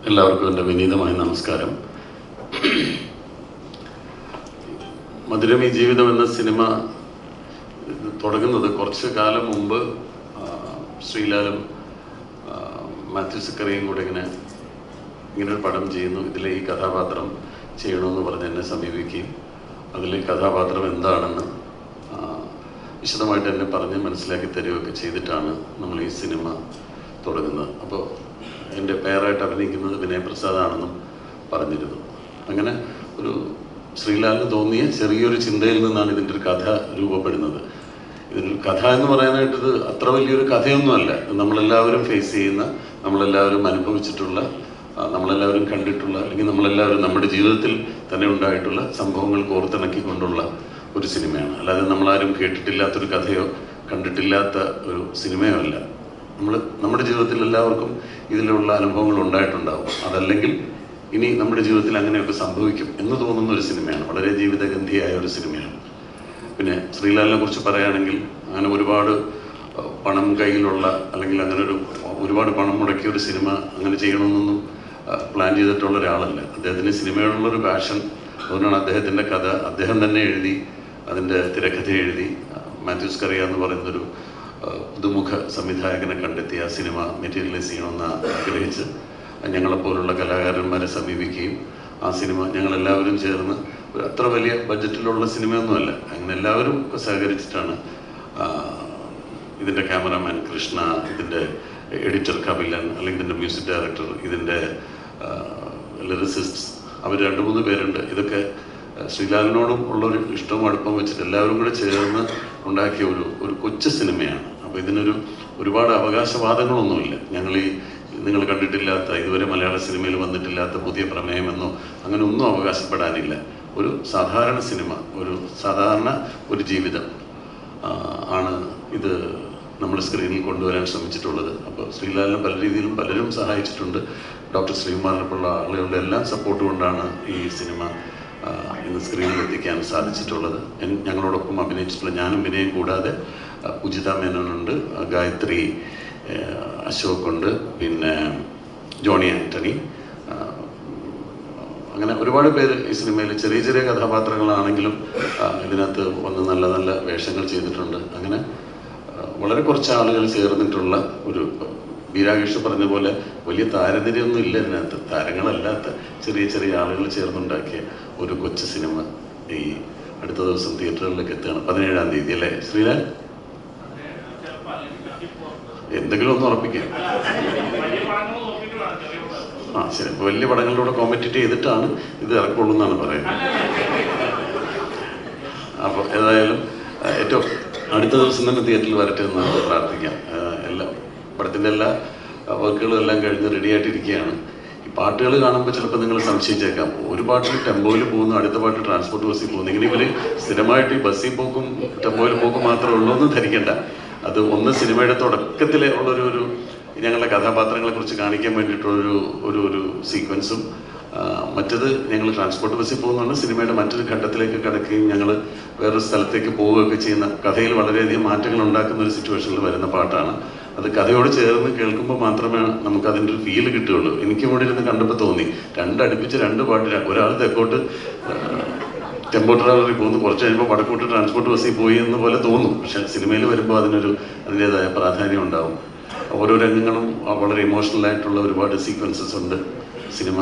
എല്ലാവർക്കും എൻ്റെ വിനീതമായ നമസ്കാരം. മധുരമീ ജീവിതം എന്ന സിനിമ തുടങ്ങുന്നത് കുറച്ച് കാലം മുമ്പ് ശ്രീലാലും മാത്യു സക്കറിയയും കൂടെ ഇങ്ങനൊരു പടം ചെയ്യുന്നു, ഇതിലെ ഈ കഥാപാത്രം ചെയ്യണമെന്ന് പറഞ്ഞ് എന്നെ സമീപിക്കുകയും അതിലെ കഥാപാത്രം എന്താണെന്ന് വിശദമായിട്ട് എന്നെ പറഞ്ഞ് മനസ്സിലാക്കി തരികയൊക്കെ ചെയ്തിട്ടാണ് നമ്മൾ ഈ സിനിമ തുടങ്ങുന്നത്. അപ്പോൾ എൻ്റെ പേരായിട്ട് അഭിനയിക്കുന്നത് വിനയപ്രസാദാണെന്നും പറഞ്ഞിരുന്നു. അങ്ങനെ ഒരു ശ്രീലാലിന് തോന്നിയ ചെറിയൊരു ചിന്തയിൽ നിന്നാണ് ഇതിൻ്റെ ഒരു കഥ രൂപപ്പെടുന്നത്. ഇതിനൊരു കഥ എന്ന് പറയാനായിട്ട് ഇത് അത്ര വലിയൊരു കഥയൊന്നുമല്ല. നമ്മളെല്ലാവരും ഫേസ് ചെയ്യുന്ന, നമ്മളെല്ലാവരും അനുഭവിച്ചിട്ടുള്ള, നമ്മളെല്ലാവരും കണ്ടിട്ടുള്ള, അല്ലെങ്കിൽ നമ്മളെല്ലാവരും നമ്മുടെ ജീവിതത്തിൽ തന്നെ ഉണ്ടായിട്ടുള്ള സംഭവങ്ങൾ കോർത്തിണക്കിക്കൊണ്ടുള്ള ഒരു സിനിമയാണ്. അല്ലാതെ നമ്മളാരും കേട്ടിട്ടില്ലാത്തൊരു കഥയോ കണ്ടിട്ടില്ലാത്ത ഒരു സിനിമയോ അല്ല. നമ്മുടെ ജീവിതത്തിൽ എല്ലാവർക്കും ഇതിലുള്ള അനുഭവങ്ങൾ ഉണ്ടായിട്ടുണ്ടാവും. അതല്ലെങ്കിൽ ഇനി നമ്മുടെ ജീവിതത്തിൽ അങ്ങനെയൊക്കെ സംഭവിക്കും എന്ന് തോന്നുന്ന ഒരു സിനിമയാണ്. വളരെ ജീവിതഗന്ധിയായ ഒരു സിനിമയാണ്. പിന്നെ ശ്രീലാലിനെ കുറിച്ച് പറയുകയാണെങ്കിൽ അങ്ങനെ ഒരുപാട് പണം കയ്യിലുള്ള, അല്ലെങ്കിൽ അങ്ങനെ ഒരുപാട് പണം മുടക്കിയ ഒരു സിനിമ അങ്ങനെ ചെയ്യണമെന്നൊന്നും പ്ലാൻ ചെയ്തിട്ടുള്ള ഒരാളല്ല. അദ്ദേഹത്തിന് സിനിമയോടുള്ളൊരു പാഷൻ, അതുകൊണ്ടാണ് അദ്ദേഹത്തിൻ്റെ കഥ അദ്ദേഹം തന്നെ എഴുതി, അതിൻ്റെ തിരക്കഥ എഴുതി മാത്യു സക്കറിയ എന്ന് പറയുന്നൊരു പുതുമുഖ സംവിധായകനെ കണ്ടെത്തി ആ സിനിമ മെറ്റീരിയലൈസ് ചെയ്യണമെന്ന് ആഗ്രഹിച്ച് ഞങ്ങളെപ്പോലുള്ള കലാകാരന്മാരെ സമീപിക്കുകയും ആ സിനിമ ഞങ്ങളെല്ലാവരും ചേർന്ന് ഒരു അത്ര വലിയ ബഡ്ജറ്റിലുള്ള സിനിമയൊന്നുമല്ല, അങ്ങനെ എല്ലാവരും സഹകരിച്ചിട്ടാണ് ഇതിൻ്റെ ക്യാമറാമാൻ കൃഷ്ണ, ഇതിൻ്റെ എഡിറ്റർ കപിലൻ, അല്ലെങ്കിൽ ഇതിൻ്റെ മ്യൂസിക് ഡയറക്ടർ, ഇതിൻ്റെ ലിറിസിസ്റ്റ്സ്, അവർ 2-3 പേരുണ്ട്. ഇതൊക്കെ ശ്രീലാലിനോടും ഉള്ളൊരു ഇഷ്ടവും അടുപ്പം വെച്ചിട്ട് എല്ലാവരും കൂടെ ചേർന്ന് ഉണ്ടാക്കിയ ഒരു കൊച്ചു സിനിമയാണ്. അപ്പോൾ ഇതിനൊരു ഒരുപാട് അവകാശവാദങ്ങളൊന്നുമില്ല. നിങ്ങൾ കണ്ടിട്ടില്ലാത്ത, ഇതുവരെ മലയാള സിനിമയിൽ വന്നിട്ടില്ലാത്ത പുതിയ പ്രമേയമെന്നോ അങ്ങനെ ഒന്നും അവകാശപ്പെടാനില്ല. ഒരു സാധാരണ സിനിമ, സാധാരണ ഒരു ജീവിതം ആണ് ഇത് നമ്മൾ സ്ക്രീനിൽ കൊണ്ടുവരാൻ ശ്രമിച്ചിട്ടുള്ളത്. അപ്പോൾ ശ്രീലാലിനെ പല രീതിയിലും പലരും സഹായിച്ചിട്ടുണ്ട്. ഡോക്ടർ ശ്രീകുമാറിനെപ്പോലുള്ള ആളുകളുടെ എല്ലാം സപ്പോർട്ട് കൊണ്ടാണ് ഈ സിനിമ ഇന്ന് സ്ക്രീനിൽ എത്തിക്കാൻ സാധിച്ചിട്ടുള്ളത്. ഞങ്ങളോടൊപ്പം അഭിനയിച്ചിട്ടുള്ള ഞാനും വിനയം കൂടാതെ ഉചിത മേനോനുണ്ട്, ഗായത്രി അശോക് ഉണ്ട്, പിന്നെ ജോണി ആൻ്റണി, അങ്ങനെ ഒരുപാട് പേര് ഈ സിനിമയിൽ ചെറിയ ചെറിയ കഥാപാത്രങ്ങളാണെങ്കിലും ഇതിനകത്ത് വന്ന് നല്ല നല്ല വേഷങ്ങൾ ചെയ്തിട്ടുണ്ട്. അങ്ങനെ വളരെ കുറച്ച് ആളുകൾ ചേർന്നിട്ടുള്ള ഒരു, ബീരാകേഷ് പറഞ്ഞ പോലെ വലിയ താരനിരയൊന്നും ഇല്ല ഇതിനകത്ത്, താരങ്ങളല്ലാത്ത ചെറിയ ചെറിയ ആളുകൾ ചേർന്നുണ്ടാക്കിയ ഒരു കൊച്ചു സിനിമ ഈ അടുത്ത ദിവസം തിയേറ്ററുകളിലേക്ക് എത്തുകയാണ്. 17-ാം തീയതി അല്ലേ ശ്രീലാൽ? എന്തെങ്കിലും ഒന്ന് ഉറപ്പിക്കാം. ശരി. അപ്പോൾ വലിയ പടങ്ങളിലൂടെ കോമ്പറ്റീറ്റ് ചെയ്തിട്ടാണ് ഇത് ഇറക്കുള്ളൂ എന്നാണ് പറയുന്നത്. അപ്പോൾ ഏതായാലും ഏറ്റവും അടുത്ത ദിവസം തന്നെ തിയേറ്ററിൽ വരട്ടെ എന്ന് നമുക്ക് പ്രാർത്ഥിക്കാം. പടത്തിൻ്റെ എല്ലാ വർക്കുകളും എല്ലാം കഴിഞ്ഞ് റെഡിയായിട്ടിരിക്കുകയാണ്. ഈ പാട്ടുകൾ കാണുമ്പോൾ ചിലപ്പോൾ നിങ്ങൾ സംശയിച്ചേക്കാം, ഒരു പാട്ട് ടെമ്പോയിൽ പോകുന്നു, അടുത്ത പാട്ട് ട്രാൻസ്പോർട്ട് ബസ്സിൽ പോകുന്നു. ഇങ്ങനെ ഇവർ സ്ഥിരമായിട്ട് ഈ ബസ്സിൽ പോക്കും ടെമ്പോയിൽ പോക്കും മാത്രമേ ഉള്ളൂ എന്ന് ധരിക്കേണ്ട. അത് ഒന്ന് സിനിമയുടെ തുടക്കത്തിലെ ഉള്ളൊരു ഞങ്ങളുടെ കഥാപാത്രങ്ങളെ കുറിച്ച് കാണിക്കാൻ വേണ്ടിയിട്ടുള്ളൊരു ഒരു സീക്വൻസും, മറ്റത് ഞങ്ങൾ ട്രാൻസ്പോർട്ട് ബസ്സിൽ പോകുന്നതുകൊണ്ട് സിനിമയുടെ മറ്റൊരു ഘട്ടത്തിലേക്ക് കിടക്കുകയും ഞങ്ങൾ വേറൊരു സ്ഥലത്തേക്ക് പോവുകയൊക്കെ ചെയ്യുന്ന, കഥയിൽ വളരെയധികം മാറ്റങ്ങൾ ഉണ്ടാക്കുന്ന ഒരു സിറ്റുവേഷനിൽ വരുന്ന പാട്ടാണ്. അത് കഥയോട് ചേർന്ന് കേൾക്കുമ്പോൾ മാത്രമേ നമുക്ക് അതിൻ്റെ ഒരു ഫീല് കിട്ടുകയുള്ളൂ. എനിക്ക് ഇവിടെ ഇരുന്ന് കണ്ടപ്പോൾ തോന്നി, അടുപ്പിച്ച് 2 പാട്ട്, ഒരാൾ തെക്കോട്ട് ടെമ്പോ ട്രാവലറിൽ പോകുന്നു, കുറച്ച് കഴിയുമ്പോൾ വടക്കോട്ട് ട്രാൻസ്പോർട്ട് ബസ്സിൽ പോയി എന്ന് പോലെ തോന്നും. പക്ഷെ സിനിമയിൽ വരുമ്പോൾ അതിൻ്റെതായ പ്രാധാന്യം ഉണ്ടാവും. ഓരോ രംഗങ്ങളും വളരെ ഇമോഷണലായിട്ടുള്ള ഒരുപാട് സീക്വൻസസ് ഉണ്ട്. സിനിമ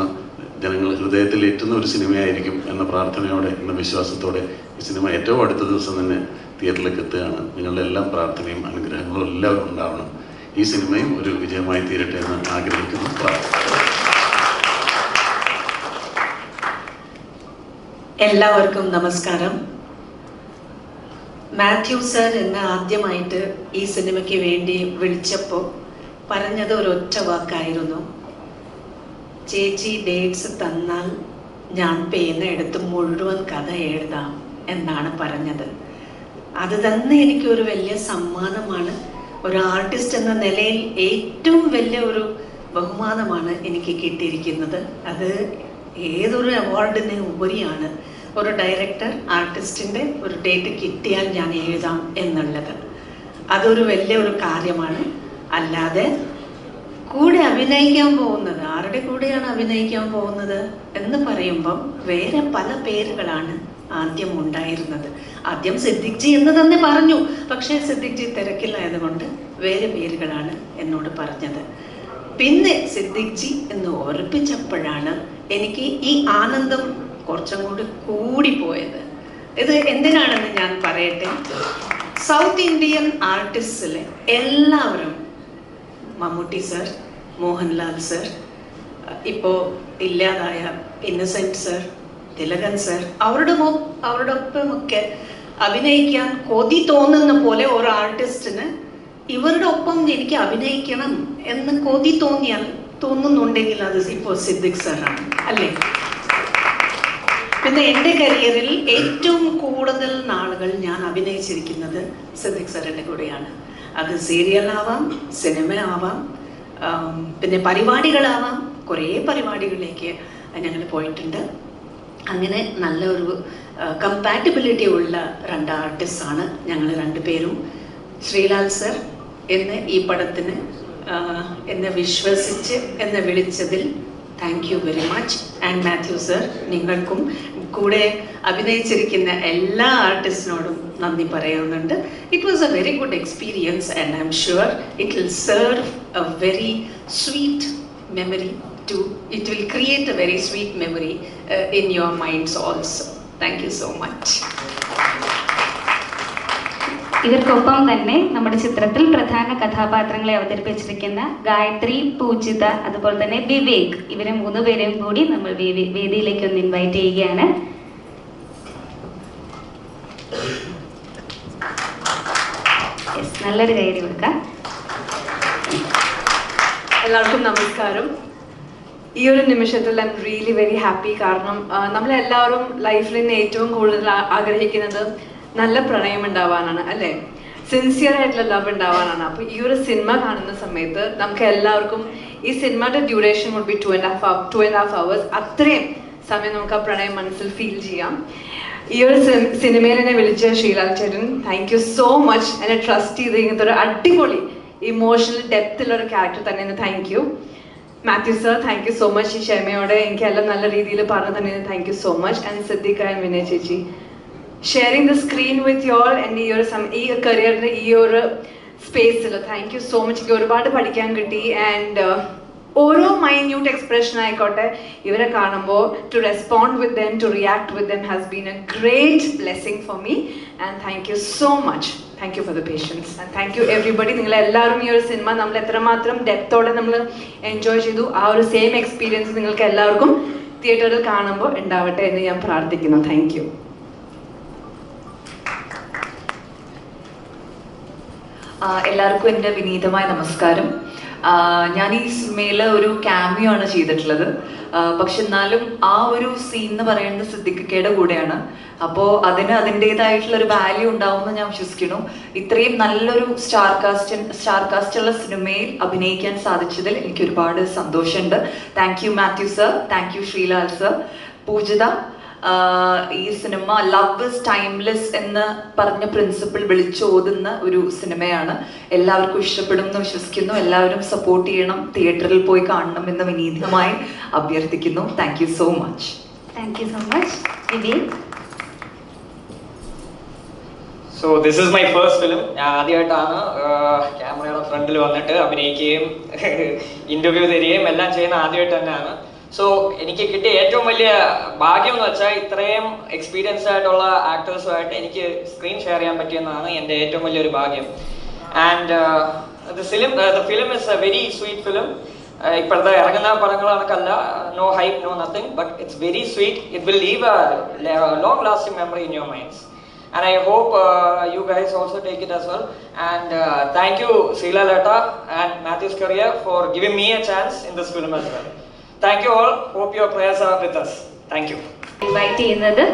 ജനങ്ങൾ ഹൃദയത്തിൽ ഏറ്റുന്ന ഒരു സിനിമയായിരിക്കും എന്ന പ്രാർത്ഥനയോടെ, എന്ന വിശ്വാസത്തോടെ ഈ സിനിമ ഏറ്റവും അടുത്ത ദിവസം തന്നെ തിയേറ്ററിലേക്ക് എത്തുകയാണ്. നിങ്ങളുടെ എല്ലാം പ്രാർത്ഥനയും അനുഗ്രഹങ്ങളും എല്ലാം ഉണ്ടാവണം. ഈ സിനിമയും ഒരു വിജയമായി തീരട്ടെ എന്ന് ആഗ്രഹിക്കുന്നു, പ്രാർത്ഥിക്കുന്നു. എല്ലാവർക്കും നമസ്കാരം. മാത്യു സർ എന്നെ ആദ്യമായിട്ട് ഈ സിനിമയ്ക്ക് വേണ്ടി വിളിച്ചപ്പോൾ പറഞ്ഞത് ഒരൊറ്റ വാക്കായിരുന്നു, ചേച്ചി ഡേറ്റ്സ് തന്നാൽ ഞാൻ പേന എടുത്ത് മുഴുവൻ കഥ എഴുതാം എന്നാണ് പറഞ്ഞത്. അത് തന്നെ എനിക്കൊരു വലിയ സമ്മാനമാണ്. ഒരു ആർട്ടിസ്റ്റ് എന്ന നിലയിൽ ഏറ്റവും വലിയ ഒരു ബഹുമാനമാണ് എനിക്ക് കിട്ടിയിരിക്കുന്നത്. അത് ഏതൊരു അവാർഡിന് ഉപരിയാണ് ഒരു ഡയറക്ടർ ആർട്ടിസ്റ്റിൻ്റെ ഒരു ഡേറ്റ് കിട്ടിയാൽ ഞാൻ എഴുതാം എന്നുള്ളത്. അതൊരു വലിയൊരു കാര്യമാണ്. അല്ലാതെ കൂടെ അഭിനയിക്കാൻ പോകുന്നത്, ആരുടെ കൂടെ കൂടെയാണ് അഭിനയിക്കാൻ പോകുന്നത് എന്ന് പറയുമ്പം വേറെ പല പേരുകളാണ് ആദ്യം ഉണ്ടായിരുന്നത്. ആദ്യം സിദ്ദിഖ് ജി എന്ന് തന്നെ പറഞ്ഞു, പക്ഷേ സിദ്ദിഖ് ജി തിരക്കില്ലായതുകൊണ്ട് വേറെ പേരുകളാണ് എന്നോട് പറഞ്ഞത്. പിന്നെ സിദ്ദിഖ് ജി എന്ന് ഉറപ്പിച്ചപ്പോഴാണ് എനിക്ക് ഈ ആനന്ദം കുറച്ചും കൂടി പോയത്. ഇത് എന്തിനാണെന്ന് ഞാൻ പറയട്ടെ. സൗത്ത് ഇന്ത്യൻ ആർട്ടിസ്റ്റിലെ എല്ലാവരും, മമ്മൂട്ടി സർ, മോഹൻലാൽ സർ, ഇപ്പോൾ ഇല്ലാതായ ഇന്നസെന്റ് സർ, തിലകൻ സർ, അവരുടെ ഒപ്പമൊക്കെ അഭിനയിക്കാൻ കൊതി തോന്നുന്ന പോലെ ഒരു ആർട്ടിസ്റ്റിന് ഇവരുടെ ഒപ്പം എനിക്ക് അഭിനയിക്കണം എന്ന് കൊതി തോന്നുന്നുണ്ടെങ്കിൽ അത് ഇപ്പോൾ സിദ്ദിഖ് സാറാണ്, അല്ലേ? പിന്നെ എൻ്റെ കരിയറിൽ ഏറ്റവും കൂടുതൽ നാളുകൾ ഞാൻ അഭിനയിച്ചിരിക്കുന്നത് സിദ്ദിഖ് സാറിൻ്റെ കൂടെയാണ്. അത് സീരിയലാവാം, സിനിമ ആവാം, പിന്നെ പരിപാടികളാവാം. കുറേ പരിപാടികളിലേക്ക് ഞങ്ങൾ പോയിട്ടുണ്ട്. അങ്ങനെ നല്ലൊരു കമ്പാറ്റബിലിറ്റി ഉള്ള രണ്ട് ആർട്ടിസ്റ്റാണ് ഞങ്ങൾ രണ്ടുപേരും. ശ്രീലാൽ സർ എന്നെ ഈ പടത്തിന് എന്നെ വിശ്വസിച്ച് എന്നെ വിളിച്ചതിൽ thank you very much. And Mathew sir, നിങ്ങൾക്കും കൂടെ അഭിനയിച്ചിരിക്കുന്ന എല്ലാ ആർട്ടിസ്റ്റിനോടും നന്ദി പറയുന്നുണ്ട്. It was A very good experience and I am sure it will serve A very sweet memory to, it will create a very sweet memory in your minds also. Thank you so much. ഇവർക്കൊപ്പം തന്നെ നമ്മുടെ ചിത്രത്തിൽ പ്രധാന കഥാപാത്രങ്ങളെ അവതരിപ്പിച്ചിരിക്കുന്ന ഗായത്രി, പൂജിത, അതുപോലെ തന്നെ വിവേക്, ഇവരെ 3 പേരെയും കൂടി നമ്മൾ വേദിയിലേക്ക് ഒന്ന് ഇൻവൈറ്റ് ചെയ്യുകയാണ്. നല്ലൊരു കൈയടി കൊടുക്കാം. എല്ലാവർക്കും നമസ്കാരം. ഈ ഒരു നിമിഷത്തിൽ I am really very happy. കാരണം നമ്മളെല്ലാവരും ലൈഫിൽ നിന്ന് ഏറ്റവും കൂടുതൽ ആഗ്രഹിക്കുന്നത് നല്ല പ്രണയം ഉണ്ടാവാനാണ്, അല്ലേ? സിൻസിയർ ആയിട്ടുള്ള ലവ് ഉണ്ടാവാനാണ്. അപ്പോൾ ഈ ഒരു സിനിമ കാണുന്ന സമയത്ത് നമുക്ക് എല്ലാവർക്കും ഈ സിനിമയുടെ ഡ്യൂറേഷൻ വുഡ് ബി 2.5 hours. അത്രയും സമയം നമുക്ക് ആ പ്രണയം മനസ്സിൽ ഫീൽ ചെയ്യാം. ഈ ഒരു സിനിമയിൽ എന്നെ വിളിച്ച ശ്രീലാൽ ചേട്ടൻ, താങ്ക് യു സോ മച്ച്. എന്നെ ട്രസ്റ്റ് ചെയ്ത് ഇങ്ങനത്തെ ഒരു അടിപൊളി ഇമോഷണൽ ഡെപ്തുള്ള ഒരു ക്യാരക്ടർ തന്നെ thank you. Mathew sir, thank you so much. ഈ ക്ഷമയോടെ എനിക്കെല്ലാം നല്ല രീതിയിൽ പറഞ്ഞു തന്നെ thank you so much. And Siddique and വിനയ ചേച്ചി, sharing the screen with you all. എൻ്റെ ഈ കരിയറിൻ്റെ ഈ ഒരു സ്പേസിൽ താങ്ക് യു സോ മച്ച്. എനിക്ക് ഒരുപാട് പഠിക്കാൻ കിട്ടി. ആൻഡ് ഓരോ മൈന്യൂട്ട് എക്സ്പ്രഷൻ ആയിക്കോട്ടെ, ഇവരെ കാണുമ്പോൾ to respond with them, to react with them has been a great blessing for me. And thank you so much. Thank you for the patience and thank you everybody. നിങ്ങളെല്ലാവരും ഈ ഒരു cinema നമ്മൾ എത്രമാത്രം ഡെപ്തോടെ നമ്മൾ enjoy ചെയ്തു, ആ ഒരു same experience നിങ്ങൾക്ക് എല്ലാവർക്കും തിയേറ്ററിൽ കാണുമ്പോൾ ഉണ്ടാവട്ടെ എന്ന് ഞാൻ പ്രാർത്ഥിക്കുന്നു. Thank you. എല്ലാവർക്കും എൻ്റെ വിനീതമായ നമസ്കാരം. ഞാൻ ഈ സിനിമയിൽ ഒരു ക്യാമിയോ ആണ് ചെയ്തിട്ടുള്ളത്. പക്ഷെ എന്നാലും ആ ഒരു സീൻ എന്ന് പറയുന്നത് സിദ്ദിഖിക്കയുടെ കൂടെയാണ്. അപ്പോൾ അതിന് അതിൻ്റെതായിട്ടുള്ള ഒരു വാല്യൂ ഉണ്ടാവുമെന്ന് ഞാൻ വിശ്വസിക്കുന്നു. ഇത്രയും നല്ലൊരു സ്റ്റാർ കാസ്റ്റുള്ള സിനിമയിൽ അഭിനയിക്കാൻ സാധിച്ചതിൽ എനിക്ക് ഒരുപാട് സന്തോഷമുണ്ട്. Thank you Mathew sir, thank you Sreelal sir. Poojitha, ഈ സിനിമ ലവ് ഇസ് ടൈംലെസ് എന്ന് പറഞ്ഞ പ്രിൻസിപ്പിൾ വിളിച്ചോതുന്ന ഒരു സിനിമയാണ്. എല്ലാവർക്കും ഇഷ്ടപ്പെടും എന്ന് വിശ്വസിക്കുന്നു. എല്ലാവരും സപ്പോർട്ട് ചെയ്യണം, തിയേറ്ററിൽ പോയി കാണണം എന്ന് വിനീതമായി അഭ്യർത്ഥിക്കുന്നു. Thank you so much. Thank you so much. Vivek. So this is my first film. ഞാൻ ആദ്യമായിട്ടാണ് ക്യാമറയുടെ ഫ്രണ്ടിൽ വന്നിട്ട് അഭിനയിക്കുകയും ഇന്റർവ്യൂ തരികയും എല്ലാം ചെയ്യുന്ന ആദ്യമായിട്ട് തന്നെയാണ്. സോ എനിക്ക് കിട്ടിയ ഏറ്റവും വലിയ ഭാഗ്യം എന്ന് വെച്ചാൽ ഇത്രയും എക്സ്പീരിയൻസ് ആയിട്ടുള്ള ആക്ടേഴ്സുമായിട്ട് എനിക്ക് സ്ക്രീൻ ഷെയർ ചെയ്യാൻ പറ്റിയെന്നാണ് എൻ്റെ ഏറ്റവും വലിയൊരു ഭാഗ്യം. And the film is a very sweet film. ഇപ്പോഴത്തെ ഇറങ്ങുന്ന പടങ്ങൾ കണക്കല്ല, no hype, no nothing, but it's very sweet. It will leave a long lasting memory in your minds. And I hope you guys also take it as well. And thank you Srila Lata and Matthew's career for giving me a chance in this film as well. Thank you all. Hope your prayers are with us. Thank you. Invite ചെയ്യുന്നത്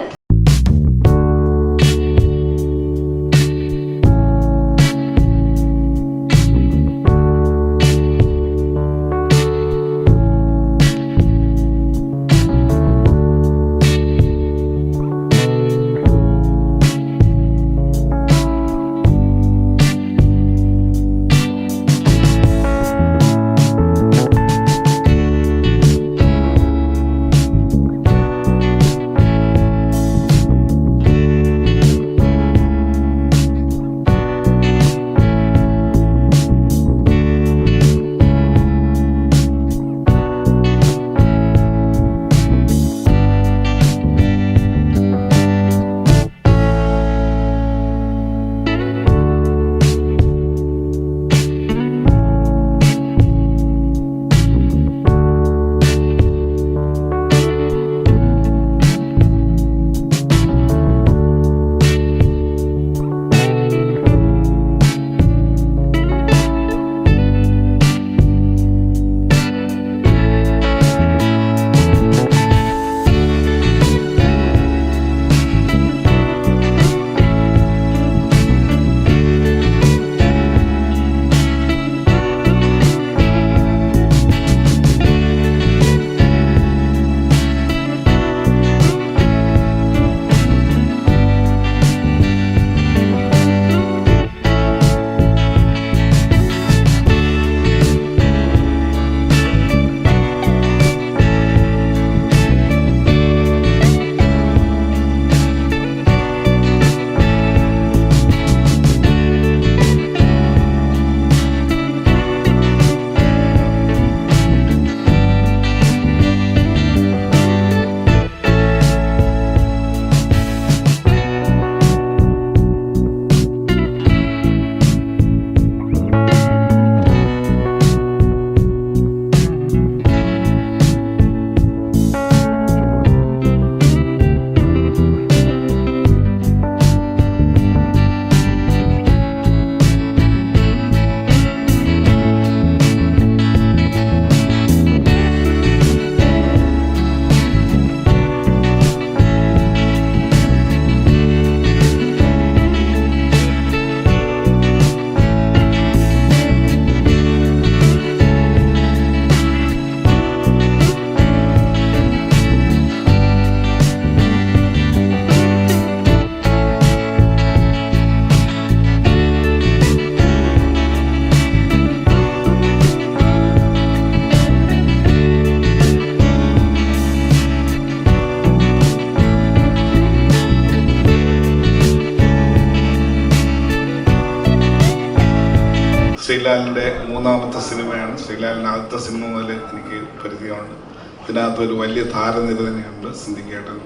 ശ്രീലാലിൻ്റെ മൂന്നാമത്തെ സിനിമയാണ്. ശ്രീലാലിൻ്റെ ആദ്യത്തെ cinema മുതൽ എനിക്ക് പരിചയമുണ്ട്. ഇതിനകത്തൊരു വലിയ താരനിര തന്നെയുണ്ട്. സിന്ധിക്കേട്ടൻ,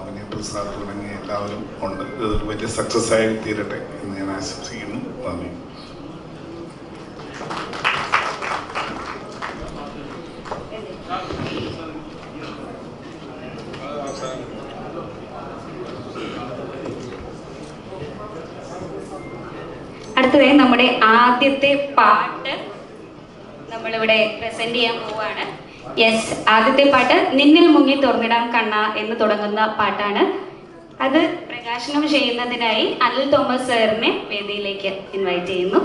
വിനയപ്രസാദ് തുടങ്ങിയ എല്ലാവരും ഉണ്ട്. ഇതൊരു വലിയ സക്സസ് ആയി തീരട്ടെ എന്ന് ഞാൻ ആശംസിക്കുന്നു. നന്ദി. അടുത്തത് നമ്മുടെ ആദ്യത്തെ പാട്ട് നമ്മളിവിടെ പ്രസന്റ് ചെയ്യാൻ പോവാണ്. യെസ്, ആദ്യത്തെ പാട്ട് നിന്നിൽ മുങ്ങി തുറന്നിടാം കണ്ണ എന്ന് തുടങ്ങുന്ന പാട്ടാണ്. അത് പ്രകാശനം ചെയ്യുന്നതിനായി അനിൽ തോമസ് സാറിനെ വേദിയിലേക്ക് ഇൻവൈറ്റ് ചെയ്യുന്നു.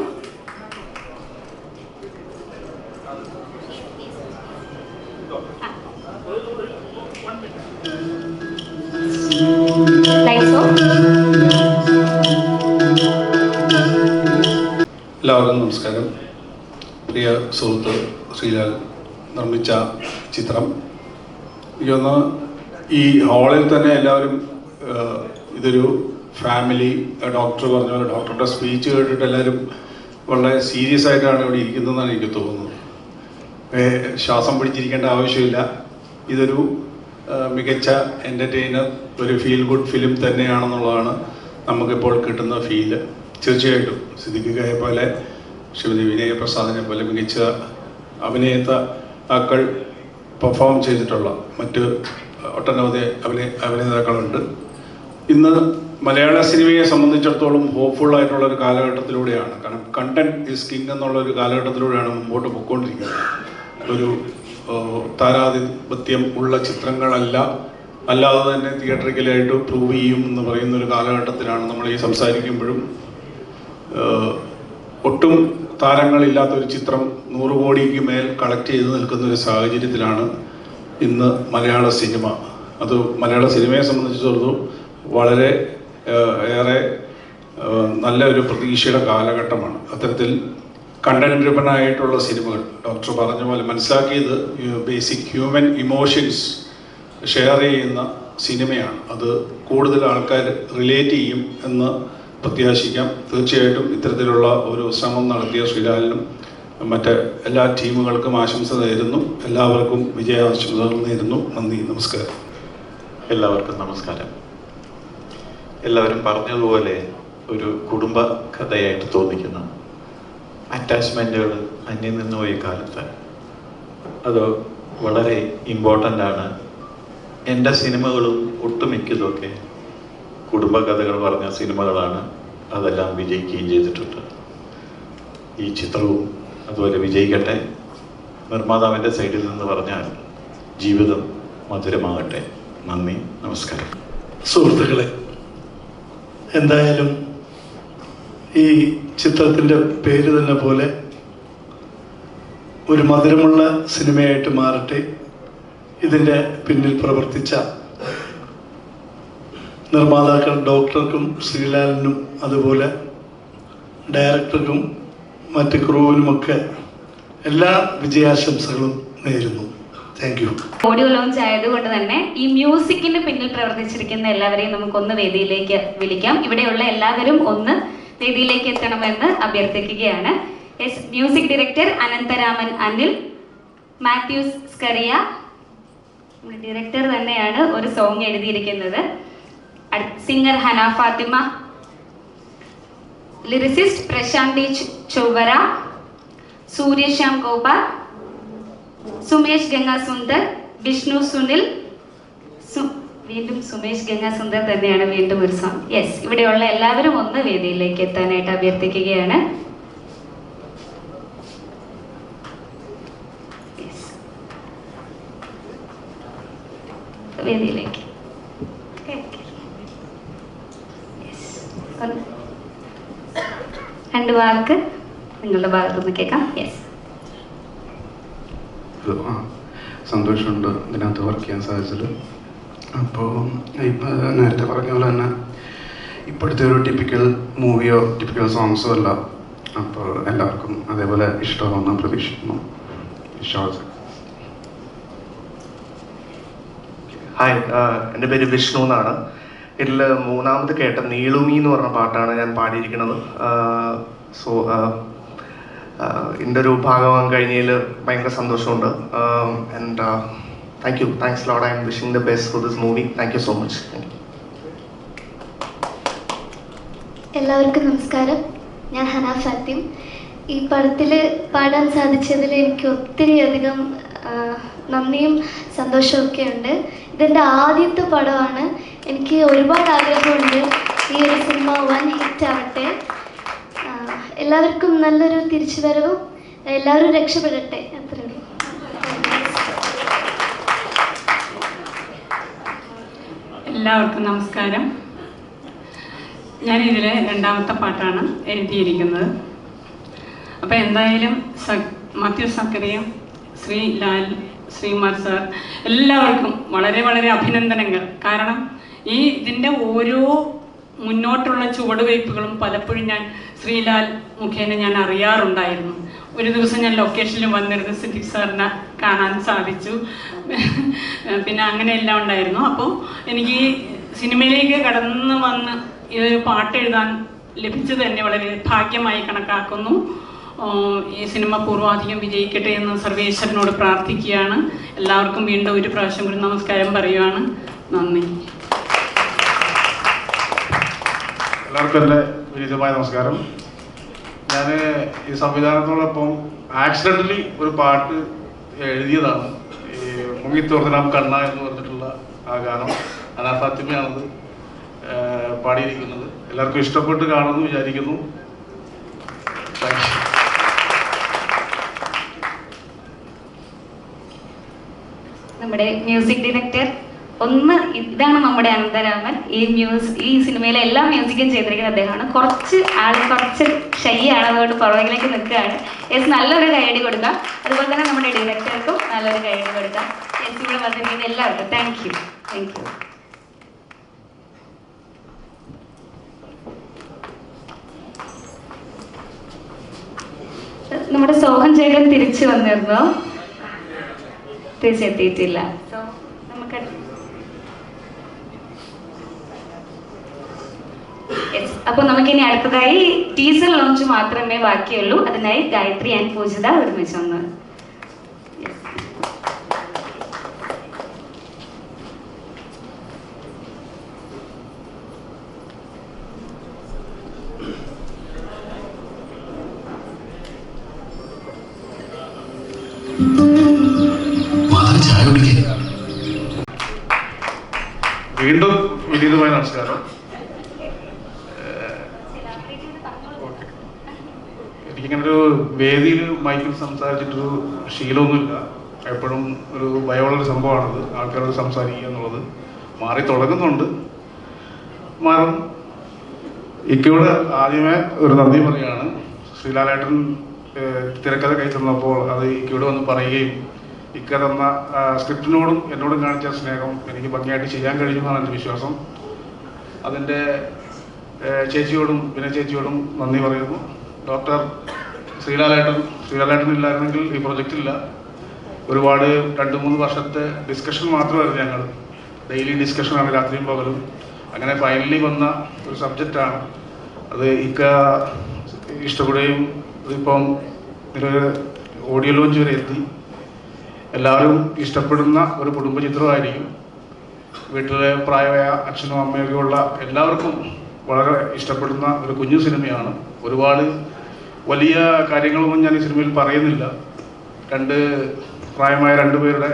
എല്ലാവർക്കും നമസ്കാരം. പ്രിയ സുഹൃത്ത് ശ്രീലാൽ നിർമ്മിച്ച ചിത്രം, എനിക്കൊന്ന് ഈ ഹാളിൽ തന്നെ എല്ലാവരും ഇതൊരു ഫാമിലി, ഡോക്ടർ പറഞ്ഞ പോലെ ഡോക്ടറുടെ സ്പീച്ച് കേട്ടിട്ട് എല്ലാവരും വളരെ സീരിയസ് ആയിട്ടാണ് ഇവിടെ ഇരിക്കുന്നതെന്നാണ് എനിക്ക് തോന്നുന്നത്. ശ്വാസം പിടിച്ചിരിക്കേണ്ട ആവശ്യമില്ല. ഇതൊരു മികച്ച എൻ്റർടൈനർ, ഒരു ഫീൽ ഗുഡ് ഫിലിം തന്നെയാണെന്നുള്ളതാണ് നമുക്കിപ്പോൾ കിട്ടുന്ന ഫീല്. തീർച്ചയായിട്ടും സിദ്ദിഖിയെ പോലെ, ശ്രീമതി വിനയപ്രസാദിനെ പോലെ മികച്ച അഭിനേതാക്കൾ പെർഫോം ചെയ്തിട്ടുള്ള മറ്റ് ഒട്ടനവധി അഭിനേതാക്കളുണ്ട്. ഇന്ന് മലയാള സിനിമയെ സംബന്ധിച്ചിടത്തോളം ഹോപ്പ്ഫുൾ ആയിട്ടുള്ള ഒരു കാലഘട്ടത്തിലൂടെയാണ്. കാരണം കണ്ടന്റ് ഈസ് കിങ് എന്നുള്ള ഒരു കാലഘട്ടത്തിലൂടെയാണ് മുമ്പോട്ട് പോയിക്കൊണ്ടിരിക്കുന്നത്. ഒരു താരാധിപത്യം ഉള്ള ചിത്രങ്ങളല്ല, അല്ലാതെ തന്നെ തിയേറ്ററിക്കലായിട്ട് പ്രൂവ് ചെയ്യും എന്ന് പറയുന്ന ഒരു കാലഘട്ടത്തിലാണ് നമ്മൾ ഈ സംസാരിക്കുമ്പോഴും. ഒട്ടും താരങ്ങളില്ലാത്തൊരു ചിത്രം 100 കോടിക്ക് മേൽ കളക്ട് ചെയ്ത് നിൽക്കുന്ന ഒരു സാഹചര്യത്തിലാണ് ഇന്ന് മലയാള സിനിമ. അത് മലയാള സിനിമയെ സംബന്ധിച്ചിടത്തോളം വളരെ ഏറെ നല്ല ഒരു പ്രതീക്ഷയുടെ കാലഘട്ടമാണ്. അത്തരത്തിൽ കണ്ടന്റ് ഡ്രിവൺ ആയിട്ടുള്ള സിനിമകൾ, ഡോക്ടർ പറഞ്ഞ പോലെ മനസ്സിലാക്കിയത് ബേസിക് ഹ്യൂമൻ ഇമോഷൻസ് ഷെയർ ചെയ്യുന്ന സിനിമയാണ്. അത് കൂടുതൽ ആൾക്കാർ റിലേറ്റ് ചെയ്യും എന്ന് പ്രത്യാശിക്കാം. തീർച്ചയായിട്ടും ഇത്തരത്തിലുള്ള ഒരു ശ്രമം നടത്തിയ ശ്രീലാലിനും മറ്റ് എല്ലാ ടീമുകൾക്കും ആശംസ നേരുന്നു. എല്ലാവർക്കും വിജയാശംസകൾ നേരുന്നു. നന്ദി, നമസ്കാരം. എല്ലാവർക്കും നമസ്കാരം. എല്ലാവരും പറഞ്ഞതുപോലെ ഒരു കുടുംബ കഥയായിട്ട് തോന്നിക്കുന്ന അറ്റാച്ച്മെൻറ്റുകൾ അന്യം നിന്ന് പോയ കാലത്ത് അത് വളരെ ഇമ്പോർട്ടൻ്റ് ആണ്. എൻ്റെ സിനിമകളും ഒട്ടുമിക്കതൊക്കെ കുടുംബകഥകൾ പറഞ്ഞ സിനിമകളാണ്. അതെല്ലാം വിജയിക്കുകയും ചെയ്തിട്ടുണ്ട്. ഈ ചിത്രവും അതുപോലെ വിജയിക്കട്ടെ. നിർമ്മാതാവിൻ്റെ സൈഡിൽ നിന്ന് പറഞ്ഞാൽ ജീവിതം മധുരമാകട്ടെ. നന്ദി, നമസ്കാരം. സുഹൃത്തുക്കളെ, എന്തായാലും ഈ ചിത്രത്തിൻ്റെ പേര് തന്നെ പോലെ ഒരു മധുരമുള്ള സിനിമയായിട്ട് മാറട്ടെ. ഇതിൻ്റെ പിന്നിൽ പ്രവർത്തിച്ച നിർമ്മാതാക്കൾ ഡോക്ടർക്കും ശ്രീലാലിനും അതുപോലെ ഡയറക്ടർക്കും മറ്റ് ക്രൂവിനുമൊക്കെ എല്ലാ വിജയാശംസകളും നേരുന്നു. Thank you. ഓഡിയോ ലോഞ്ച് ആയതുകൊണ്ട് തന്നെ ഈ മ്യൂസിക്കിന് പിന്നിൽ പ്രവർത്തിച്ചിരിക്കുന്ന എല്ലാവരെയും നമുക്കൊന്ന് വേദിയിലേക്ക് വിളിക്കാം. ഇവിടെയുള്ള എല്ലാവരും ഒന്ന് വേദിയിലേക്ക് എത്തണമെന്ന് അഭ്യർത്ഥിക്കുകയാണ്. Music director Anantharaman Anil, Mathews Scaria, director തന്നെയാണ് ഒരു സോങ് എഴുതിയിരിക്കുന്നത്. സിംഗർ ഹന ഫാത്തിമ, ലിറിസിസ്റ്റ് പ്രശാന്തി ചൊവ്വര, സൂര്യശ്യാം ഗോപാൽ, സുമേഷ് ഗംഗാസുന്ദർ, വിഷ്ണു സുനിൽ, വീണ്ടും സുമേഷ് ഗംഗാസുന്ദർ തന്നെയാണ് വീണ്ടും ഒരു സോങ്. യെസ്, ഇവിടെയുള്ള എല്ലാവരും ഒന്ന് വേദിയിലേക്ക് എത്താനായിട്ട് അഭ്യർത്ഥിക്കുകയാണ്. വേദിയിലേക്ക് രണ്ട് വാക്ക് നിങ്ങളുടെ ഭാഗത്തുനിന്ന് കേൾക്കാം. യെസ്. സന്തോഷമുണ്ട് ഇതിനകത്ത് വർക്ക് ചെയ്യാൻ സാധിച്ചത്. അപ്പോൾ ഇപ്പം നേരത്തെ പറഞ്ഞ പോലെ തന്നെ ഇപ്പോഴത്തെ ഒരു ടിപ്പിക്കൽ മൂവിയോ ടിപ്പിക്കൽ സോങ്സോ അല്ല. അപ്പോൾ എല്ലാവർക്കും അതേപോലെ ഇഷ്ടമാണെന്ന് പ്രതീക്ഷിക്കുന്നു. ഹായ്, എൻ്റെ പേര് വിഷ്ണു എന്നാണ്. ഇതിൽ മൂന്നാമത് കേട്ട നീളുമി എന്ന് പറഞ്ഞ പാട്ടാണ് ഞാൻ പാടിയിരിക്കുന്നത്. സോ ഇതിൻ്റെ ഒരു ഭാഗമാകാൻ കഴിഞ്ഞതിൽ ഭയങ്കര സന്തോഷമുണ്ട്. And thanks lot. I M wishing the best for this movie. Thank you so much. എല്ലാവർക്കും നമസ്കാരം. ഞാൻ ഹന ഫാത്തിം. ഈ പടത്തിൽ പാടാൻ സാധിച്ചതിൽ എനിക്ക് ഒത്തിരിയധികം നന്ദിയും സന്തോഷമൊക്കെ ഉണ്ട്. ഇതെൻ്റെ ആദ്യത്തെ പടമാണ്. എനിക്ക് ഒരുപാട് ആഗ്രഹമുണ്ട് ഈ ഒരു സിനിമ വൻ ഹിറ്റ് ആവട്ടെ. എല്ലാവർക്കും നല്ലൊരു തിരിച്ചുവരവും, എല്ലാവരും രക്ഷപ്പെടട്ടെ. അത്രയേ ഉള്ളൂ. എല്ലാവർക്കും നമസ്കാരം. ഞാനിതിലെ രണ്ടാമത്തെ പാട്ടാണ് എഴുതിയിരിക്കുന്നത്. അപ്പോൾ എന്തായാലും മാത്യു സക്കറിയ, ശ്രീലാൽ, ശ്രീകുമാർ സാർ, എല്ലാവർക്കും വളരെ വളരെ അഭിനന്ദനങ്ങൾ. കാരണം ഇതിൻ്റെ ഓരോ മുന്നോട്ടുള്ള ചുവടുവയ്പ്പുകളും പലപ്പോഴും ഞാൻ ശ്രീലാൽ മുഖേന ഞാൻ അറിയാറുണ്ടായിരുന്നു. ഒരു ദിവസം ഞാൻ ലൊക്കേഷനിൽ വന്നിരുന്നു, സിദ്ദിഖ് സാറിനെ കാണാൻ സാധിച്ചു. പിന്നെ അങ്ങനെയെല്ലാം ഉണ്ടായിരുന്നു. അപ്പോൾ എനിക്ക് സിനിമയിലേക്ക് കടന്നു വന്ന് ഇതൊരു പാട്ട് എഴുതാൻ ലഭിച്ചത് തന്നെ വളരെ ഭാഗ്യമായി കണക്കാക്കുന്നു. ഈ സിനിമ പൂർവാധികം വിജയിക്കട്ടെ എന്ന് സർവേശ്വരനോട് പ്രാർത്ഥിക്കുകയാണ്. എല്ലാവർക്കും വീണ്ടും ഒരു പ്രാവശ്യം കൂടി നമസ്കാരം പറയുകയാണ്. നന്ദി. എല്ലാവർക്കും എൻ്റെ വിനീതമായ നമസ്കാരം. ഞാൻ ഈ സംവിധാനത്തോടൊപ്പം ആക്സിഡൻ്റലി ഒരു പാട്ട് എഴുതിയതാണ്. ഈ മുങ്ങിത്തോർത്തനാം കണ്ണ എന്ന് പറഞ്ഞിട്ടുള്ള ആ ഗാനം ഹന ഫാത്തിമയാണത് പാടിയിരിക്കുന്നത്. എല്ലാവർക്കും ഇഷ്ടപ്പെട്ട് കാണുമെന്ന് വിചാരിക്കുന്നു. Thank you. നമ്മുടെ മ്യൂസിക് ഡയറക്ടർ ഇതാണ് നമ്മുടെ അനന്തരാമൻ. ഈ സിനിമയിലെ എല്ലാ മ്യൂസിക്കും ചെയ്തിരിക്കുന്നത് അദ്ദേഹമാണ്. കുറച്ച് ഷൈ ആണ്, അതുകൊണ്ട് പുറകിലേക്ക് നിൽക്കുകയാണ്. നല്ലൊരു കൈയടി കൊടുക്കാം. അതുപോലെ തന്നെ നമ്മുടെ ഡയറക്ടർക്കും നല്ലൊരു കൈയടി കൊടുക്കാം. ഇവിടെ വന്നിരിക്കുന്ന എല്ലാവർക്കും താങ്ക് യു. നമ്മുടെ സോഹൻ ചേട്ടൻ തിരിച്ചു വന്നിരുന്നോ? തിരിച്ചെത്തിയിട്ടില്ല. നമുക്ക് അപ്പോൾ നമുക്കിനി അടുത്തതായി ടീസർ ലോഞ്ച് മാത്രമേ ബാക്കിയുള്ളൂ. അതിനായി ഗായത്രി ആൻഡ് പൂജിത ഒരുമിച്ച് വന്ന് വീണ്ടും വിനീതമായ നമസ്കാരം. എനിക്കിങ്ങനൊരു വേദിയിൽ മൈക്കിൽ സംസാരിച്ചിട്ടൊരു ശീലമൊന്നുമില്ല. എപ്പോഴും ഒരു ഭയമുള്ളൊരു സംഭവമാണത്. ആൾക്കാരോട് സംസാരിക്കുക എന്നുള്ളത് മാറി തുടങ്ങുന്നുണ്ട്, മാറും. ഇക്കയോട് ആദ്യമേ ഒരു നന്ദി പറയുകയാണ്. ശ്രീലാലേട്ടൻ തിരക്കഥ കൈ തന്നപ്പോൾ അത് ഇക്കയോട് വന്ന് പറയുകയും ഇക്ക തന്ന സ്ക്രിപ്റ്റിനോടും എന്നോടും കാണിച്ച സ്നേഹം എനിക്ക് ഭംഗിയായിട്ട് ചെയ്യാൻ കഴിഞ്ഞെന്നാണ് എൻ്റെ വിശ്വാസം. അതിൻ്റെ ചേച്ചിയോടും പിന്നെ ചേച്ചിയോടും നന്ദി പറയുന്നു. ഡോക്ടർ ശ്രീലാലേട്ടൻ ഇല്ലായിരുന്നെങ്കിൽ ഈ പ്രൊജക്റ്റില്ല. ഒരുപാട് 2-3 വർഷത്തെ ഡിസ്കഷൻ മാത്രമായിരുന്നു ഞങ്ങൾ. ഡെയിലി ഡിസ്കഷനാണ്, രാത്രിയും പകലും. അങ്ങനെ ഫൈനലി വന്ന ഒരു സബ്ജക്റ്റാണ് അത്. ഇക്ക ഇഷ്ടപ്പെടുകയും ഇതിപ്പം ഓഡിയോ ലോഞ്ച് വരെ എത്തി. എല്ലാവരും ഇഷ്ടപ്പെടുന്ന ഒരു കുടുംബചിത്രമായിരിക്കും. വീട്ടിലെ പ്രായമായ അച്ഛനും അമ്മയൊക്കെ ഉള്ള എല്ലാവർക്കും വളരെ ഇഷ്ടപ്പെടുന്ന ഒരു കുഞ്ഞു സിനിമയാണ്. ഒരുപാട് വലിയ കാര്യങ്ങളൊന്നും ഞാൻ ഈ സിനിമയിൽ പറയുന്നില്ല. പ്രായമായ 2 പേരുടെ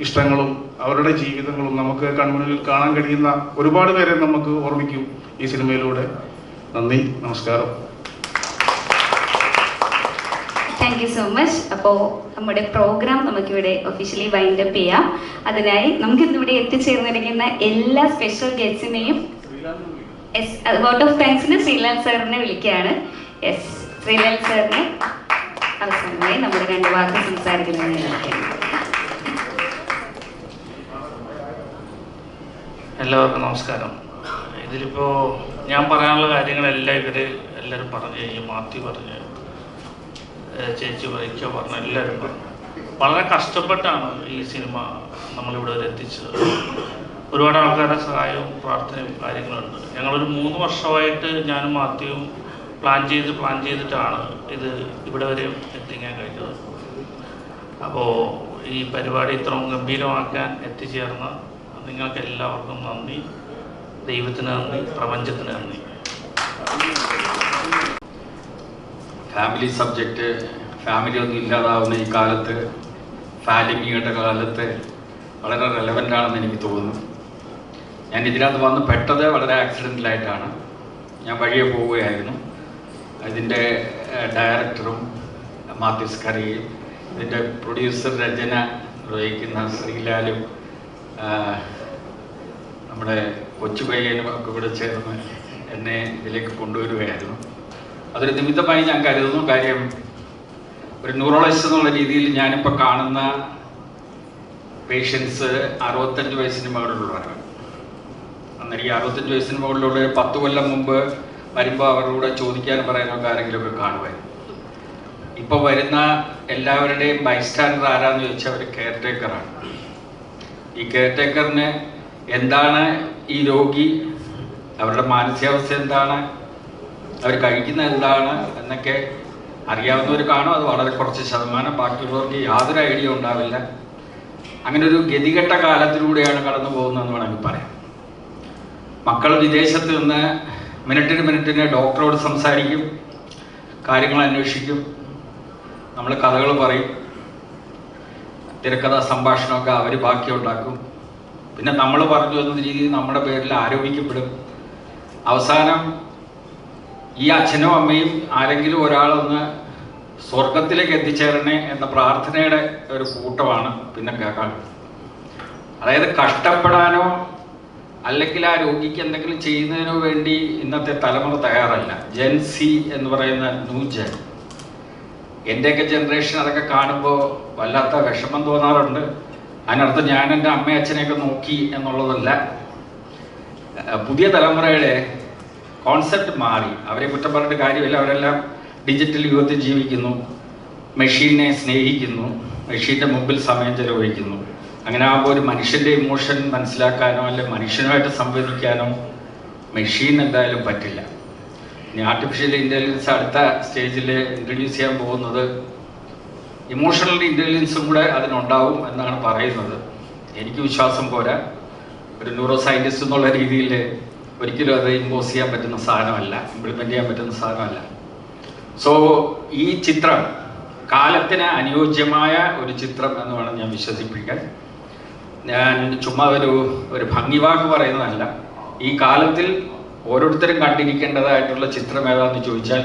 ഇഷ്ടങ്ങളും അവരുടെ ജീവിതങ്ങളും നമുക്ക് കൺമുന്നിൽ കാണാൻ കഴിയുന്ന ഒരുപാട് പേരെ നമുക്ക് ഓർമ്മിക്കും ഈ സിനിമയിലൂടെ. നന്ദി, നമസ്കാരം. Thank you so much. അപ്പോൾ നമ്മുടെ പ്രോഗ്രാം നമുക്കിവിടെ ഒഫീഷ്യലി വൈൻഡ് അപ്പ് ചെയ്യാം. അതിനായി നമുക്കിന്നിവിടെ എത്തിച്ചേർന്നിരിക്കുന്ന എല്ലാ സ്പെഷ്യൽ ഗസ്റ്റിനെയും വോട്ട് ഓഫ് താങ്ക്സിന് ശ്രീലാൽ സാറിനെ വിളിക്കുകയാണ്. ശ്രീലാൽ സാറിനെ അവസാനമായി നമ്മുടെ 2 വാക്ക് സംസാരിക്കുന്നതിന് വിളിക്കുകയാണ്. എല്ലാവർക്കും നമസ്കാരം. ഇതിലിപ്പോൾ ഞാൻ പറയാനുള്ള കാര്യങ്ങളെല്ലാം എല്ലാവരും പറഞ്ഞു കഴിഞ്ഞു. മാത്യു പറഞ്ഞ്, ചേച്ചി പരീക്ഷ പറഞ്ഞ എല്ലാവരും പറഞ്ഞു. വളരെ കഷ്ടപ്പെട്ടാണ് ഈ സിനിമ നമ്മളിവിടെ വരെ എത്തിച്ചത്. ഒരുപാട് ആൾക്കാരുടെ സഹായവും പ്രാർത്ഥനയും കാര്യങ്ങളുണ്ട്. ഞങ്ങളൊരു 3 വർഷമായിട്ട് ഞാനും മാത്യുവും പ്ലാൻ ചെയ്തിട്ടാണ് ഇത് ഇവിടെ വരെ എത്തിക്കാൻ കഴിഞ്ഞത്. അപ്പോൾ ഈ പരിപാടി ഇത്രയും ഗംഭീരമാക്കാൻ എത്തിച്ചേർന്ന നിങ്ങൾക്ക് എല്ലാവർക്കും നന്ദി. ദൈവത്തിന് നന്ദി, പ്രപഞ്ചത്തിന് നന്ദി. ഫാമിലി സബ്ജക്റ്റ്, ഫാമിലി ഒന്നും ഇല്ലാതാവുന്ന ഈ കാലത്ത്, ഫാലിമിയുടെ കാലത്ത് വളരെ റെലവൻ്റ് ആണെന്ന് എനിക്ക് തോന്നുന്നു. ഞാൻ ഇതിനകത്ത് വന്ന് പെട്ടത് വളരെ ആക്സിഡൻ്റലായിട്ടാണ്. ഞാൻ വഴിയെ പോവുകയായിരുന്നു. ഇതിൻ്റെ ഡയറക്ടറും മാത്യൂസ് കറിയും ഇതിൻ്റെ പ്രൊഡ്യൂസർ രചന നിർവഹിക്കുന്ന ശ്രീലാലും നമ്മുടെ കൊച്ചുപയ്യനും ഒക്കെ കൂടെ ചേർന്ന് എന്നെ ഇതിലേക്ക് കൊണ്ടുവരികയായിരുന്നു. അതൊരു നിമിത്തമായി ഞാൻ കരുതുന്നു. കാര്യം ഒരു ന്യൂറോളജിസ്റ്റ് എന്നുള്ള രീതിയിൽ ഞാനിപ്പോൾ കാണുന്ന പേഷ്യൻസ് 65 വയസ്സിന് മുകളിലുള്ളവരാണ്. അന്നേരം ഈ 65 വയസ്സിന് മുകളിലുള്ള 10 കൊല്ലം മുമ്പ് വരുമ്പോൾ അവരോട് ചോദിക്കാൻ പറയാനൊക്കെ ആരെങ്കിലുമൊക്കെ കാണുമായിരുന്നു. ഇപ്പോൾ വരുന്ന എല്ലാവരുടെയും ബൈസ്റ്റാൻഡർ ആരാന്ന് ചോദിച്ചാൽ അവർ കെയർ ടേക്കറാണ്. ഈ കെയർ ടേക്കറിന് എന്താണ് ഈ രോഗി, അവരുടെ മാനസികാവസ്ഥ എന്താണ്, അവർ കഴിക്കുന്നത് എന്താണ് എന്നൊക്കെ അറിയാവുന്നവർ കാണും. അത് വളരെ കുറച്ച് ശതമാനം, ബാക്കിയുള്ളവർക്ക് യാതൊരു ഐഡിയ ഉണ്ടാവില്ല. അങ്ങനെ ഒരു ഗതികെട്ട കാലത്തിലൂടെയാണ് കടന്നു പോകുന്നതെന്ന് വേണമെങ്കിൽ പറയാം. മക്കൾ വിദേശത്ത് നിന്ന് മിനിറ്റിന് ഡോക്ടറോട് സംസാരിക്കും, കാര്യങ്ങൾ അന്വേഷിക്കും, നമ്മൾ കഥകൾ പറയും, തിരക്കഥാ സംഭാഷണമൊക്കെ അവർ ബാക്കി ഉണ്ടാക്കും. പിന്നെ നമ്മൾ പറഞ്ഞു എന്ന രീതിയിൽ നമ്മുടെ പേരിൽ ആരോപിക്കപ്പെടും. അവസാനം ഈ അച്ഛനും അമ്മയും ആരെങ്കിലും ഒരാളൊന്ന് സ്വർഗത്തിലേക്ക് എത്തിച്ചേരണേ എന്ന പ്രാർത്ഥനയുടെ ഒരു കൂട്ടമാണ് പിന്നെ കേൾക്കാൻ. അതായത് കഷ്ടപ്പെടാനോ അല്ലെങ്കിൽ ആ രോഗിക്ക് എന്തെങ്കിലും ചെയ്യുന്നതിനോ വേണ്ടി ഇന്നത്തെ തലമുറ തയ്യാറല്ല. ജെൻ സി എന്ന് പറയുന്ന ന്യൂ ജെൻ, എൻ്റെയൊക്കെ ജനറേഷൻ അതൊക്കെ കാണുമ്പോൾ വല്ലാത്ത വിഷമം തോന്നാറുണ്ട്. അതിനർത്ഥം ഞാൻ എൻ്റെ അമ്മയും അച്ഛനെയൊക്കെ നോക്കി എന്നുള്ളതല്ല. പുതിയ തലമുറയുടെ കോൺസെപ്റ്റ് മാറി. അവരെ കുറ്റം പറഞ്ഞിട്ട് കാര്യമില്ല. അവരെല്ലാം ഡിജിറ്റൽ യുഗത്തിൽ ജീവിക്കുന്നു, മെഷീനെ സ്നേഹിക്കുന്നു, മെഷീൻ്റെ മുമ്പിൽ സമയം ചെലവഴിക്കുന്നു. അങ്ങനെ ആകുമ്പോൾ ഒരു മനുഷ്യൻ്റെ ഇമോഷൻ മനസ്സിലാക്കാനോ അല്ലെങ്കിൽ മനുഷ്യനുമായിട്ട് സംവദിക്കാനോ മെഷീൻ എന്തായാലും പറ്റില്ല. ഇനി ആർട്ടിഫിഷ്യൽ ഇൻ്റലിജൻസ് അടുത്ത സ്റ്റേജിൽ ഇൻട്രൊഡ്യൂസ് ചെയ്യാൻ പോകുന്നത് ഇമോഷണൽ ഇൻ്റലിജൻസും കൂടെ അതിനുണ്ടാവും എന്നാണ് പറയുന്നത്. എനിക്ക് വിശ്വാസം പോരാ. ഒരു ന്യൂറോ സയൻറ്റിസ്റ്റ് എന്നുള്ള രീതിയിൽ ഒരിക്കലും അത് ഇമ്പോസ് ചെയ്യാൻ പറ്റുന്ന സാധനമല്ല, ഇംപ്ലിമെൻ്റ് ചെയ്യാൻ പറ്റുന്ന സാധനമല്ല. സോ ഈ ചിത്രം കാലത്തിന് അനുയോജ്യമായ ഒരു ചിത്രം എന്ന് വേണം ഞാൻ വിശ്വസിപ്പിക്കാൻ. ഞാൻ ചുമ്മാ ഒരു ഭംഗിവാക്ക് പറയുന്നതല്ല. ഈ കാലത്തിൽ ഓരോരുത്തരും കണ്ടിരിക്കേണ്ടതായിട്ടുള്ള ചിത്രം ഏതാണെന്ന് ചോദിച്ചാൽ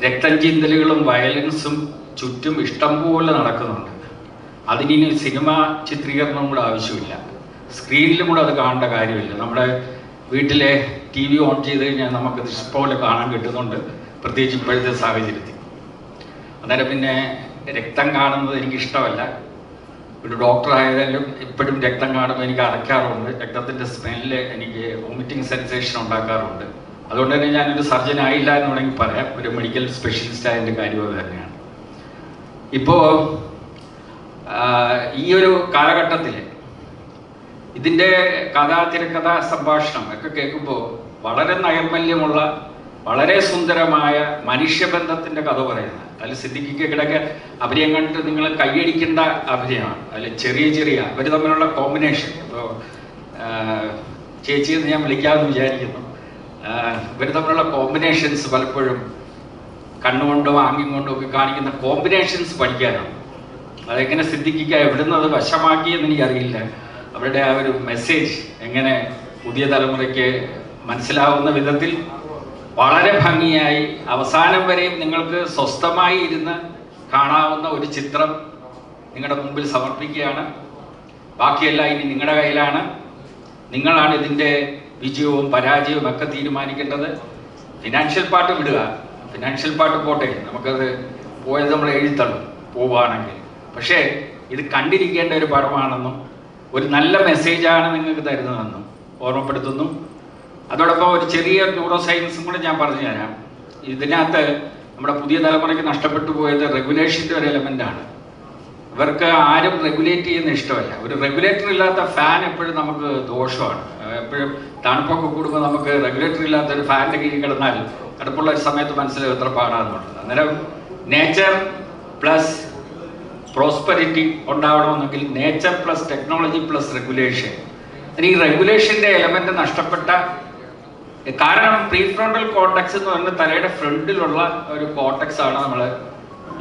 രക്തം ചിന്തലുകളും വയലൻസും ചുറ്റും ഇഷ്ടം പോലെ നടക്കുന്നുണ്ട്. അതിനി സിനിമ ചിത്രീകരണം കൂടെ ആവശ്യമില്ല, സ്ക്രീനിലും കൂടെ അത് കാണേണ്ട കാര്യമില്ല. നമ്മുടെ വീട്ടിലെ TV ഓൺ ചെയ്ത് കഴിഞ്ഞാൽ നമുക്കത് ഇഷ്ടംപോലെ കാണാൻ കിട്ടുന്നുണ്ട്, പ്രത്യേകിച്ച് ഇപ്പോഴത്തെ സാഹചര്യത്തിൽ. അന്നേരം പിന്നെ രക്തം കാണുന്നത് എനിക്കിഷ്ടമല്ല. ഒരു ഡോക്ടർ ആയാലും ഇപ്പോഴും രക്തം കാണുമ്പോൾ എനിക്ക് അറയ്ക്കാറുണ്ട്. രക്തത്തിൻ്റെ സ്മെല്ല് എനിക്ക് വോമിറ്റിംഗ് സെൻസേഷൻ ഉണ്ടാക്കാറുണ്ട്. അതുകൊണ്ട് തന്നെ ഞാനൊരു സർജൻ ആയില്ല എന്ന് വേണമെങ്കിൽ പറയാം. ഒരു മെഡിക്കൽ സ്പെഷ്യലിസ്റ്റ് ആയതിൻ്റെ കാര്യം അത് തന്നെയാണ്. ഇപ്പോൾ ഈ ഒരു കാലഘട്ടത്തിൽ ഇതിൻ്റെ തിരക്കഥ സംഭാഷണം ഒക്കെ കേൾക്കുമ്പോൾ വളരെ നൈർമല്യമുള്ള, വളരെ സുന്ദരമായ മനുഷ്യബന്ധത്തിൻ്റെ കഥ പറയുന്നത്. അതിൽ സിദ്ദിഖിക്കയുടെ അഭിനയം കണ്ടിട്ട് നിങ്ങൾ കൈയടിക്കേണ്ട അഭിനയമാണ്. അതിൽ ചെറിയ അവർ തമ്മിലുള്ള കോമ്പിനേഷൻ. ഇപ്പോൾ ചേച്ചിയെന്ന് ഞാൻ വിളിക്കാമെന്ന് വിചാരിക്കുന്നു. ഇവർ തമ്മിലുള്ള കോമ്പിനേഷൻസ് പലപ്പോഴും കണ്ണുകൊണ്ടും ആംഗ്യം കൊണ്ടും ഒക്കെ കാണിക്കുന്ന കോമ്പിനേഷൻസ് പഠിക്കാനാണ്. അതെങ്ങനെ സിദ്ദിഖിക്ക എവിടുന്ന് അത് വശമാക്കിയെന്ന് എനിക്കറിയില്ല. അവരുടെ ആ ഒരു മെസ്സേജ് എങ്ങനെ പുതിയ തലമുറയ്ക്ക് മനസ്സിലാവുന്ന വിധത്തിൽ വളരെ ഭംഗിയായി അവസാനം വരെയും നിങ്ങൾക്ക് സ്വസ്ഥമായി ഇരുന്ന് കാണാവുന്ന ഒരു ചിത്രം നിങ്ങളുടെ മുമ്പിൽ സമർപ്പിക്കുകയാണ്. ബാക്കിയെല്ലാം ഇനി നിങ്ങളുടെ കയ്യിലാണ്. നിങ്ങളാണ് ഇതിൻ്റെ വിജയവും പരാജയവും ഒക്കെ തീരുമാനിക്കേണ്ടത്. ഫിനാൻഷ്യൽ പാർട്ട് വിടുക, ഫിനാൻഷ്യൽ പാർട്ട് പോട്ടെ, നമുക്കത് പോയത് നമ്മൾ എഴുതിത്തള്ളും പോവുകയാണെങ്കിൽ. പക്ഷേ ഇത് കണ്ടിരിക്കേണ്ട ഒരു പടമാണെന്നും ഒരു നല്ല മെസ്സേജാണ് നിങ്ങൾക്ക് തരുന്നതെന്നും ഓർമ്മപ്പെടുത്തുന്നു. അതോടൊപ്പം ഒരു ചെറിയ ന്യൂറോ സയൻസും കൂടെ ഞാൻ പറഞ്ഞു തരാം. ഇതിനകത്ത് നമ്മുടെ പുതിയ തലമുറയ്ക്ക് നഷ്ടപ്പെട്ടു പോയത് റെഗുലേഷൻ്റെ ഒരു എലമെൻ്റാണ്. ഇവർക്ക് ആരും റെഗുലേറ്റ് ചെയ്യുന്ന ഇഷ്ടമല്ല. ഒരു റെഗുലേറ്റർ ഇല്ലാത്ത ഫാൻ എപ്പോഴും നമുക്ക് ദോഷമാണ്. എപ്പോഴും തണുപ്പൊക്കെ കൂടുമ്പോൾ നമുക്ക് റെഗുലേറ്ററി ഇല്ലാത്തൊരു ഫാനിൻ്റെ കീഴിൽ കിടന്നാൽ തണുപ്പുള്ള ഒരു സമയത്ത് മനസ്സിലാവും എത്ര പാടാണെന്നുള്ളത്. അന്നേരം നേച്ചർ പ്ലസ് പ്രോസ്പെരിറ്റി ഉണ്ടാവണമെന്നെങ്കിൽ nature plus technology plus regulation. ഈ റെഗുലേഷൻ്റെ എലമെൻ്റ് നഷ്ടപ്പെട്ട കാരണം പ്രീ ഫ്രോണ്ടൽ കോർട്ടക്സ് എന്ന് പറയുന്നത് തലയുടെ ഫ്രണ്ടിലുള്ള ഒരു കോർട്ടക്സ് ആണ് നമ്മൾ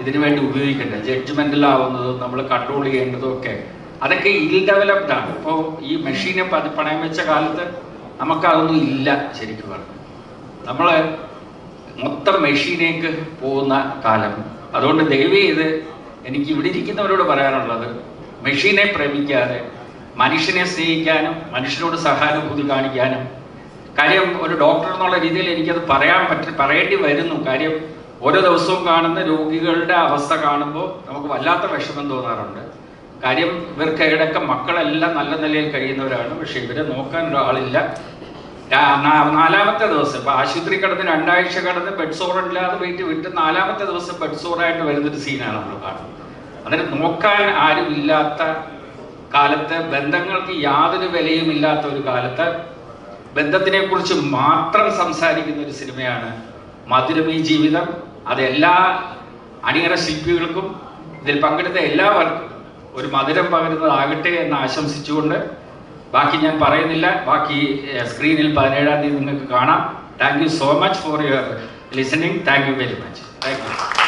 ഇതിനു വേണ്ടി ഉപയോഗിക്കേണ്ടത്. ജഡ്ജ്മെൻറ്റിലാവുന്നതും നമ്മൾ കൺട്രോൾ ചെയ്യേണ്ടതും ഒക്കെ അതൊക്കെ ഇൽ ഡെവലപ്ഡ് ആണ്. ഇപ്പോൾ ഈ മെഷീനെ പണയം വെച്ച കാലത്ത് നമുക്കതൊന്നും ഇല്ല. ശരിക്കും പറഞ്ഞു നമ്മൾ മൊത്തം മെഷീനേക്ക് പോകുന്ന കാലം. അതുകൊണ്ട് ദയവ് ചെയ്ത് എനിക്ക് ഇവിടെ ഇരിക്കുന്നവരോട് പറയാനുള്ളത്, മെഷീനെ പ്രേമിക്കാതെ മനുഷ്യനെ സ്നേഹിക്കാനും മനുഷ്യനോട് സഹാനുഭൂതി കാണിക്കാനും. കാര്യം ഒരു ഡോക്ടർ എന്നുള്ള രീതിയിൽ എനിക്കത് പറയേണ്ടി വരുന്നു. കാര്യം ഓരോ ദിവസവും കാണുന്ന രോഗികളുടെ അവസ്ഥ കാണുമ്പോൾ നമുക്ക് വല്ലാത്ത വിഷമം തോന്നാറുണ്ട്. കാര്യം ഇവർക്ക് ഇടയ്ക്ക് മക്കളെല്ലാം നല്ല നിലയിൽ കഴിയുന്നവരാണ്, പക്ഷെ ഇവരെ നോക്കാൻ ഒരാളില്ല. 4ാമത്തെ ദിവസം ഇപ്പോൾ ആശുപത്രി കിടന്ന് 2 ആഴ്ച കിടന്ന് ബെഡ് സോറില്ലാതെ വീട്ടിൽ വിട്ട് 4ാമത്തെ ദിവസം ബെഡ് സോറായിട്ട് വരുന്നൊരു സീനാണ് നമ്മൾ കാണുന്നത്. അതിന് നോക്കാൻ ആരും ഇല്ലാത്ത കാലത്ത്, ബന്ധങ്ങൾക്ക് യാതൊരു വിലയും ഇല്ലാത്ത ഒരു കാലത്ത് ബന്ധത്തിനെ കുറിച്ച് മാത്രം സംസാരിക്കുന്ന ഒരു സിനിമയാണ് മധുരമീ ജീവിതം. അതെല്ലാ അണിയറ ശില്പികൾക്കും ഇതിൽ പങ്കെടുത്ത എല്ലാവർക്കും ഒരു മധുരം പകരുന്നതാകട്ടെ എന്ന് ആശംസിച്ചുകൊണ്ട് ബാക്കി ഞാൻ പറയുന്നില്ല. ബാക്കി സ്ക്രീനിൽ 17-ാം തീയതി നിങ്ങൾക്ക് കാണാം. Thank you so much for your listening. Thank you very much. Thank U.